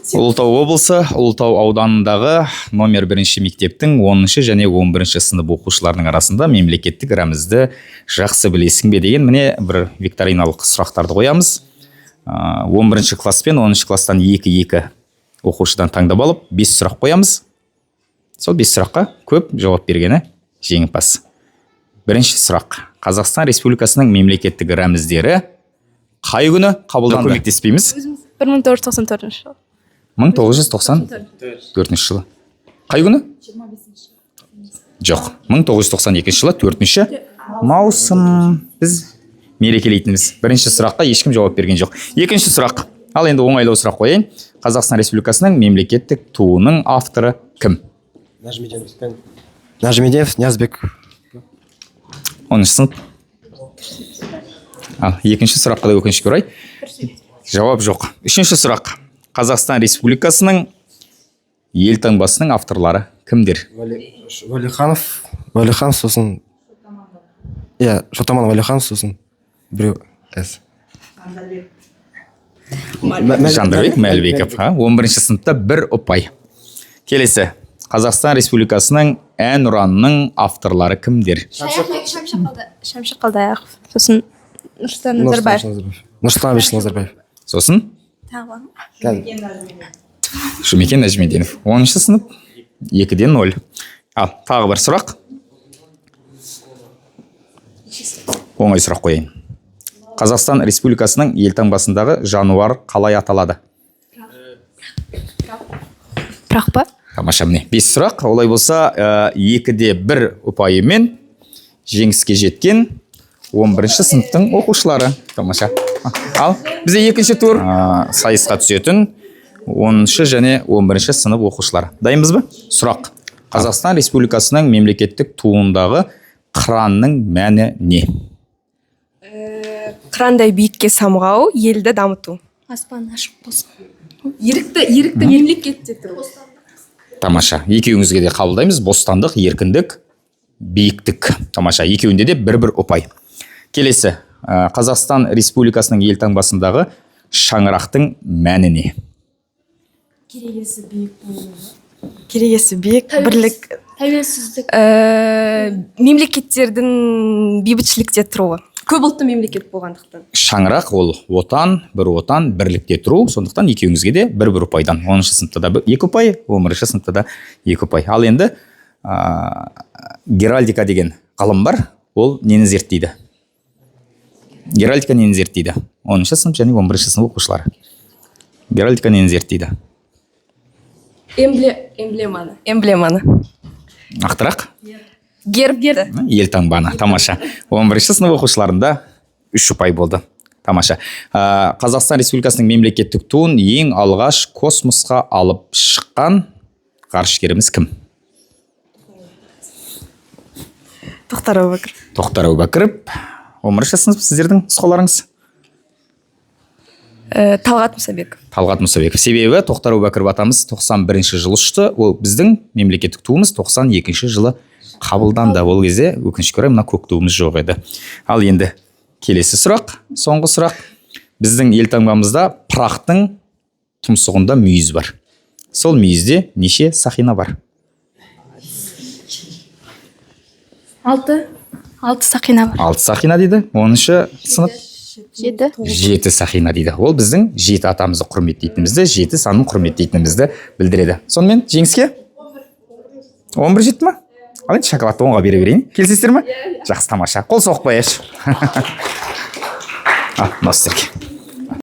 Ұлытау облысы, Ұлытау ауданындағы номер 1 мектептің 10 және 11 сынып оқушыларының арасында мемлекеттік рәмізді жақсы білесің бе деген міне бір викториналық сұрақтарды қоямыз. 11 класс пен 10 класстан 2-2 оқушыдан таңдап алып 5 сұрақ қоямыз. Сол 5 сұраққа көп жауап бергені жеңімпаз. Бірінші сұрақ. Қазақстан Республикасының мемлекеттік рәміздері қай күні қабылданды? Көмектеспейміз. 1994 жыл. 1994 жылы. Қай күні? 25. Жоқ, 1992 жылы 4 маусым біз мерекелейтініміз. Бірінші сұраққа ешкім жауап берген жоқ. Екінші сұрақ. Ал енді оңайлау сұрақ қояйын. Қазақстан Республикасының мемлекеттік туының авторы кім? Нәжімеденов Ниязбек. 10 сынып. Ал екінші сұраққа да өкінішке орай жауап жоқ. Үшінші сұрақ. Қазақстан Республикасының елтаңбасының авторлары кімдер? Уәлиханов сосын. Шотаман Уәлиханов сосын. Біреу. Жандарбек Мәлібеков. 11 сыныпта бір ұпай. Келесі. Қазақстан Республикасының әнұранының авторлары кімдер? Шәмші Қалдаяқов. Сосын Нұрсұлтан Назарбаев. Нұрсұлтан Абишевич Назарбаев. Сосын Жұмекен Нәжімеденов. 10 сынып 2-0. Ал, тағы бір сұрақ. Оңай сұрақ қояйын. Қазақстан Республикасының елтаңбасындағы жануар қалай аталады? Пырақ па? Тамаша, міне 5 сұрақ. Олай болса 2-1 ұпайымен жеңіске жеткен 11 сыныптың оқушылары. Тамаша. Ал, бізде екінші тур сайысқа түсетін 10 және 11 сынып оқушылары. Дайынбыз ба? Сұрақ. Қазақстан Республикасының мемлекеттік туындағы қыранның мәні не? Қырандай биікке самғау, елді дамыту. Аспан ашық болсын. Ерікті мемлекетте тұру. Тамаша. Екеуіңізге де қабылдаймыз. Бостандық, еркіндік, биіктік. Тамаша. Екеуінде де бір ұпай. Келесі. Қазақстан Республикасының елтаңбасындағы шаңырақтың мәні не? Керегесі биік, бірлік, Тәуелсіздік. мемлекеттердің бейбітшілікте тұруы. Көп ұлтты мемлекет болғандықтан. Шаңырақ ол отан, бір отан, бірлікте тұру. Сондықтан екеуіңізге де бір ұпайдан. 10 сыныпта да 2 ұпай, 11 сыныпта да 2 ұпай. Ал енді геральдика деген ғылым бар. Ол нені зерттейді? Геральдика нені зерттейді? 10 сынып және 11 сынып оқушылары. Геральдика нені зерттейді? Эмблеманы. Нақтырақ? Гербті. Елтаңбаны. Тамаша. 11 сынып оқушыларында 3 ұпай болды. Тамаша. Қазақстан Республикасының мемлекеттік туын ең алғаш космосқа алып шыққан ғарышкеріміз кім? Тоқтар Әубәкіров. Тоқтар Әубәкіров. 11 сынып сіздердің нұсқаларыңыз? Талғат Мұсабеков. Талғат Мұсабеков. Себебі Тоқтар Әубәкіров атамыз 91 жылы ұшты. Ол біздің мемлекеттік туымыз 92 жылы қабылданды. Ол кезде өкінішке орай мына көк туымыз жоқ еді. Ал енді келесі сұрақ, соңғы сұрақ. Біздің елтаңбамызда пырақтың тұмсығында мүйіз бар. Сол мүйізде неше сақина бар? 6 сақина бар. 6 сақина дейді. 10-шы сынып 7 сақина дейді. Ол біздің 7 атамызды құрметтейтінімізді, 7 санын құрметтейтінімізді білдіреді. Сонымен жеңіске 11 жетті ма? Ал енді шоколадты 10-ға бере берейін. Келісесіздер ме? Жақсы, тамаша. Қол соғып қояйыншы. Мына сіздерге.